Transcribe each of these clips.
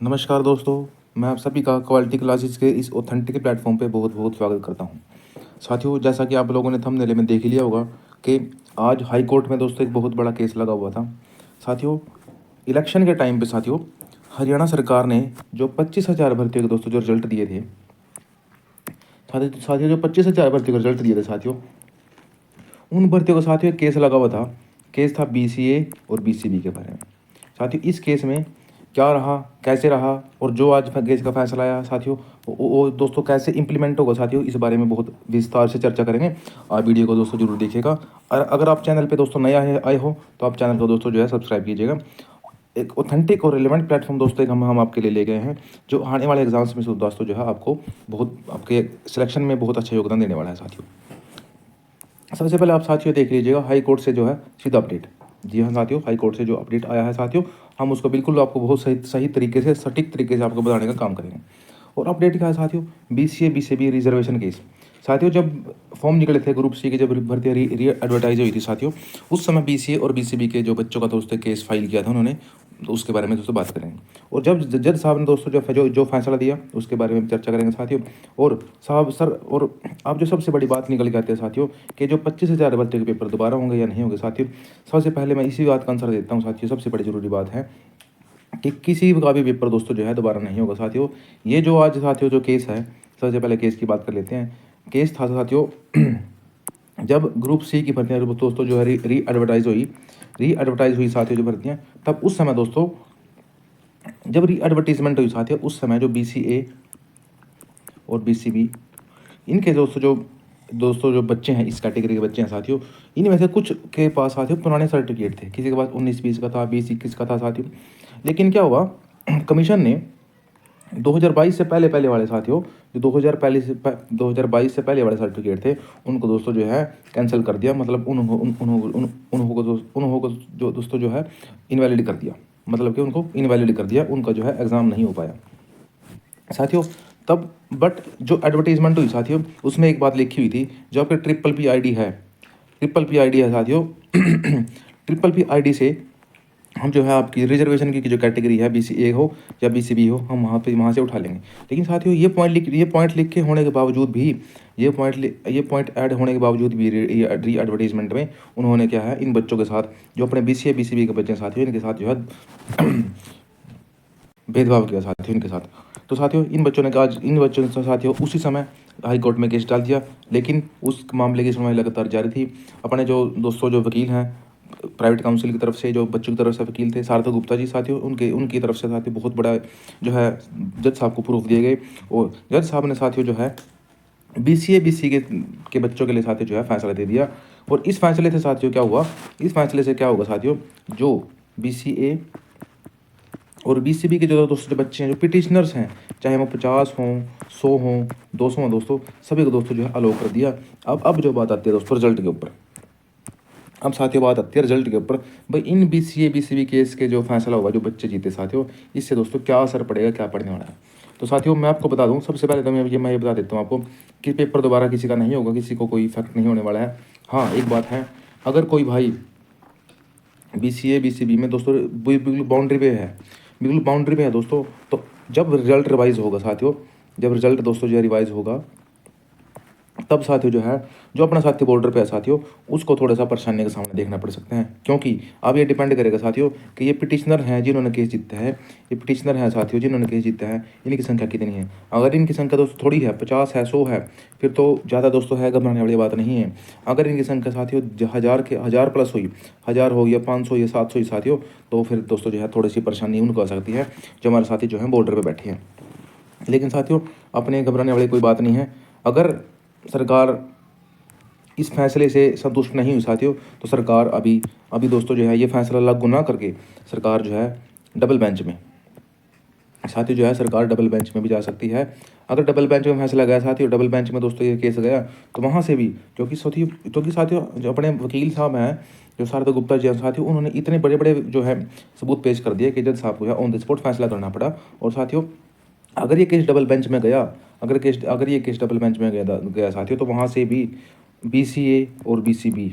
नमस्कार दोस्तों, मैं आप सभी का क्वालिटी क्लासेस के इस ऑथेंटिक प्लेटफॉर्म पे बहुत बहुत स्वागत करता हूँ। साथियों, जैसा कि आप लोगों ने थंबनेल में देख ही लिया होगा कि आज हाई कोर्ट में दोस्तों एक बहुत बड़ा केस लगा हुआ था। साथियों, इलेक्शन के टाइम पे साथियों हरियाणा सरकार ने जो 25,000 भर्तियों के दोस्तों जो रिजल्ट दिए थे, साथियों जो 25,000 भर्तियों के रिजल्ट दिए थे साथियों, उन भर्तियों का साथियों एक केस लगा हुआ था। केस था बीसीए और बीसीबी के बारे में। साथियों, इस केस में क्या रहा, कैसे रहा और जो आज केस का फैसला आया साथियों, वो दोस्तों कैसे इंप्लीमेंट होगा साथियों, इस बारे में बहुत विस्तार से चर्चा करेंगे। आप वीडियो को दोस्तों जरूर देखिएगा। और अगर आप चैनल पे दोस्तों नया है आए हो तो आप चैनल को दोस्तों जो है सब्सक्राइब कीजिएगा। एक ऑथेंटिक और रिलेवेंट प्लेटफॉर्म दोस्तों एक हम आपके लिए ले गए हैं, जो आने वाले एग्जाम्स में दोस्तों जो है आपको बहुत आपके सिलेक्शन में बहुत अच्छा योगदान देने वाला है साथियों। सबसे पहले आप साथियों देख लीजिएगा हाई कोर्ट से जो है सीधा अपडेट। जी हाँ साथियों, हाई कोर्ट से जो अपडेट आया है साथियों, हम उसको बिल्कुल आपको बहुत सही तरीके से, सटीक तरीके से आपको बताने का काम करेंगे। और अपडेट क्या है साथियों, बीसीए बीसीबी रिजर्वेशन केस। साथियों, जब फॉर्म निकले थे ग्रुप सी के, जब भर्ती री एडवर्टाइज हुई थी साथियों, उस समय बीसीए और बीसीबी के जो बच्चों का दोस्तों केस फाइल किया था उन्होंने, तो उसके बारे में दोस्तों बात करेंगे। और जब जज साहब ने दोस्तों जो फैसला दिया उसके बारे में चर्चा करेंगे साथियों। और साहब सर, और अब जो सबसे बड़ी बात निकल के आती है साथियों कि जो 25,000 भर्तियों के पेपर दोबारा होंगे या नहीं होंगे साथियों, सबसे पहले मैं इसी बात का आंसर देता हूँ साथियों। सबसे बड़ी जरूरी बात है कि किसी का भी पेपर दोस्तों जो है दोबारा नहीं होगा साथियों। ये जो आज साथियों जो केस है, सबसे पहले केस की बात कर लेते हैं। केस था साथियों जब ग्रुप सी की भर्तियाँ दोस्तों जो है री एडवर्टाइज हुई साथियों जो भर्तियाँ, तब उस समय दोस्तों जब री एडवर्टीजमेंट हुई साथियों, उस समय जो बीसीए और बीसीबी इनके दोस्तों जो बच्चे हैं, इस कैटेगरी के बच्चे हैं साथियों, इनमें से कुछ के पास साथियों पुराने सर्टिफिकेट थे। किसी के पास 19-20 का था, 20-21 का था साथियों। लेकिन क्या हुआ, कमीशन ने 2022 से पहले पहले वाले साथियों, जो 2022 से पहले वाले सर्टिफिकेट थे, उनको दोस्तों जो है कैंसिल कर दिया। मतलब उन्होंने जो दोस्तों जो है इनवैलिड कर दिया। मतलब कि उनको इनवैलिड कर दिया, उनका जो है एग्ज़ाम नहीं हो पाया साथियों। तब बट जो एडवर्टीजमेंट हुई साथियों, उसमें एक बात लिखी हुई थी, जो आपके ट्रिपल पी आई डी है साथियों ट्रिपल पी आई डी से हम जो है आपकी रिजर्वेशन की जो कैटेगरी है, बीसीए हो या बीसीबी हो, हम वहाँ से उठा लेंगे। लेकिन साथियों ये पॉइंट लिख के होने के बावजूद भी, ये पॉइंट ऐड होने के बावजूद भी री एडवर्टीजमेंट में उन्होंने क्या है, इन बच्चों के साथ, जो अपने बीसीए बीसीबी के बच्चे साथियों, इनके साथ जो है भेदभाव किया साथियों इनके साथ। तो साथियों इन बच्चों ने साथियों उसी समय हाई कोर्ट में केस डाल दिया। लेकिन उस मामले की सुनवाई लगातार जारी थी। अपने जो दोस्तों जो वकील हैं प्राइवेट काउंसिल की तरफ से, जो बच्चों की तरफ से वकील थे सार्थक गुप्ता जी साथियों, उनकी तरफ से साथियों बहुत बड़ा जो है जज साहब को प्रूफ दिए गए। और जज साहब ने साथियों जो है बीसीए बीसी के बच्चों के लिए साथियों जो है फैसला दे दिया। और इस फैसले से साथियों क्या हुआ, इस फैसले से क्या होगा साथियों, जो बीसीए और बीसीबी के जो दोस्तों जो बच्चे हैं, जो पिटिशनर्स हैं, चाहे वो 50 हों, 100 हों, 200 हों दोस्तों, सभी को दोस्तों जो है अलाउ कर दिया। अब जो बात आती है दोस्तों रिजल्ट के ऊपर, अब साथियों बात आती है रिजल्ट के ऊपर। भाई इन बीसीए बीसीबी केस के जो फैसला होगा, जो बच्चे जीते साथियों, इससे दोस्तों क्या असर पड़ेगा, क्या पड़ने वाला है। तो साथियों मैं आपको बता दूं, सबसे पहले तो मैं ये बता देता हूँ आपको कि पेपर दोबारा किसी का नहीं होगा, किसी को कोई इफेक्ट नहीं होने वाला है। हाँ एक बात है, अगर कोई भाई बीसीए बीसीबी में दोस्तों बिल्कुल बाउंड्री पे है दोस्तों, तो जब रिजल्ट रिवाइज होगा साथियों, जब रिजल्ट दोस्तों जो रिवाइज होगा, तब साथियों जो है, जो अपना साथी बॉर्डर पे है साथियों, उसको थोड़ा सा परेशानी के सामने देखना पड़ सकते हैं। क्योंकि अब ये डिपेंड करेगा साथियों कि ये पिटिशनर हैं जिन्होंने केस जीता है, ये पिटिशनर हैं साथियों जिन्होंने केस जीता है, इनकी संख्या कितनी है। अगर इनकी संख्या दोस्तों थोड़ी है, 50 है, 100 है, फिर तो ज़्यादा दोस्तों है, घबराने वाली बात नहीं है। अगर इनकी संख्या साथियों 1000 प्लस हुई, 1000 हो या 500 या 700 ही साथियों, तो फिर दोस्तों जो है थोड़ी सी परेशानी उनको आ सकती है, जो हमारे साथी जो है बॉर्डर पर बैठे हैं। लेकिन साथियों अपने घबराने वाली कोई बात नहीं है। अगर सरकार इस फैसले से संतुष्ट नहीं हुई साथियों, तो सरकार अभी अभी दोस्तों जो है ये फैसला लागू ना करके सरकार जो है डबल बेंच में साथियों जो है, सरकार डबल बेंच में भी जा सकती है। अगर डबल बेंच में फैसला गया साथियों, डबल बेंच में दोस्तों ये केस गया, तो वहाँ से भी, क्योंकि साथियों जो अपने वकील साहब हैं, जो सार्थक गुप्ता जी हैं साथियों, उन्होंने इतने बड़े बड़े जो है सबूत पेश कर दिए कि जज साहब को जो है ऑन द स्पॉट फैसला करना पड़ा। और साथियों अगर ये केस डबल बेंच में गया, अगर ये केस डबल बेंच में गया साथियों, तो वहाँ से भी बीसीए और बीसीबी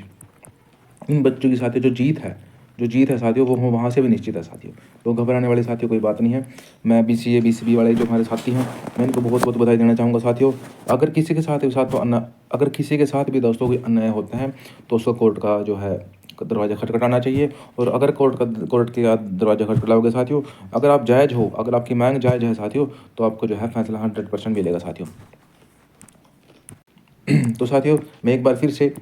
इन बच्चों की साथियों जो जीत है, जो जीत है साथियों वो वहाँ से भी निश्चित है साथियों। तो घबराने वाली साथियों कोई बात नहीं है। मैं BCA BCB वाले जो हमारे साथी हैं, मैं इनको बहुत बहुत बधाई देना चाहूँगा साथियों। अगर किसी के साथ अगर किसी के साथ भी दोस्तों कोई अन्याय होता है तो उसको कोर्ट का जो है दरवाज़ा खटखटाना चाहिए। और अगर कोर्ट के दरवाज़ा खटखटाओगे साथियों, अगर आप जायज़ हो, अगर आपकी मांग जायज़ है साथियों, तो आपको जो है फैसला 100% मिलेगा साथियों। तो साथियों मैं एक बार फिर से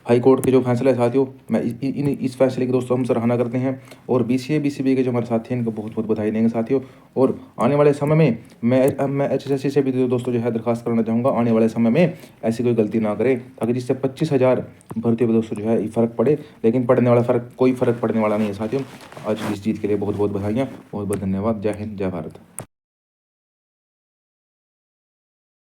हाई कोर्ट के जो फैसला है साथियों, मैं इस फैसले की दोस्तों हम सराहना करते हैं। और BCA BCB के जो हमारे साथी हैं इनको बहुत बहुत बधाई देंगे साथियों। और आने वाले समय में मैं HSSC से भी दोस्तों जो है दरख्वास्त करना चाहूँगा, आने वाले समय में ऐसी कोई गलती ना करें, ताकि जिससे 25,000 भर्तियों पर दोस्तों जो है फ़र्क पड़े। लेकिन पड़ने वाला कोई फ़र्क पड़ने वाला नहीं है साथियों। आज इस जीत के लिए बहुत बहुत बधाइयाँ, बहुत बहुत धन्यवाद। जय हिंद, जय भारत।